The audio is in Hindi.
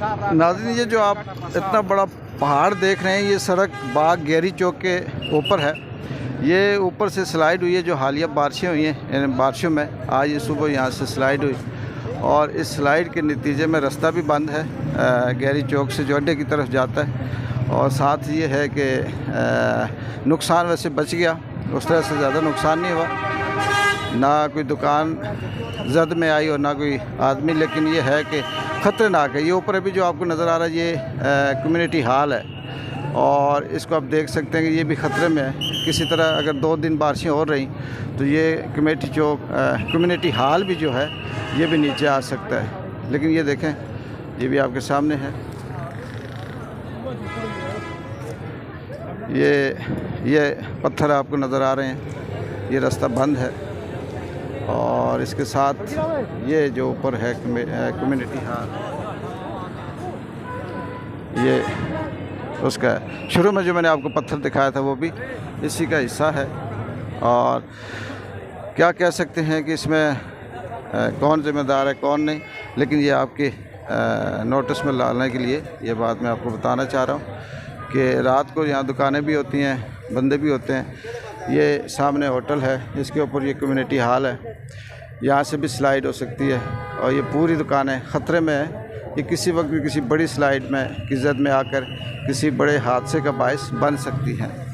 नाज़रीन, ये जो आप इतना बड़ा पहाड़ देख रहे हैं, ये सड़क बाग गहरी चौक के ऊपर है। ये ऊपर से स्लाइड हुई है, जो हालिया बारिशें हुई हैं, बारिशों में आज ये सुबह यहाँ से स्लाइड हुई और इस स्लाइड के नतीजे में रास्ता भी बंद है, गहरी चौक से जो अड्डे की तरफ जाता है। और साथ ये है कि नुकसान वैसे बच गया, उस तरह से ज़्यादा नुकसान नहीं हुआ, ना कोई दुकान जद में आई और ना कोई आदमी, लेकिन ये है कि ख़तरनाक है। ये ऊपर अभी जो आपको नज़र आ रहा है, ये कम्युनिटी हॉल है और इसको आप देख सकते हैं कि ये भी ख़तरे में है। किसी तरह अगर 2 दिन बारिशें हो रही तो ये कम्युनिटी हॉल भी जो है ये भी नीचे आ सकता है। लेकिन ये देखें, ये भी आपके सामने है, ये पत्थर आपको नज़र आ रहे हैं, ये रास्ता बंद है। और इसके साथ ये जो ऊपर है कम्युनिटी हॉल, ये उसका शुरू में जो मैंने आपको पत्थर दिखाया था वो भी इसी का हिस्सा है। और क्या कह सकते हैं कि इसमें कौन ज़िम्मेदार है कौन नहीं, लेकिन ये आपके नोटिस में लाने के लिए ये बात मैं आपको बताना चाह रहा हूँ कि रात को यहाँ दुकानें भी होती हैं, बंदे भी होते हैं। ये सामने होटल है, इसके ऊपर ये कम्युनिटी हॉल है, यहाँ से भी स्लाइड हो सकती है और ये पूरी दुकानें ख़तरे में है। ये किसी वक्त भी किसी बड़ी स्लाइड में की जद में आकर किसी बड़े हादसे का बायस बन सकती हैं।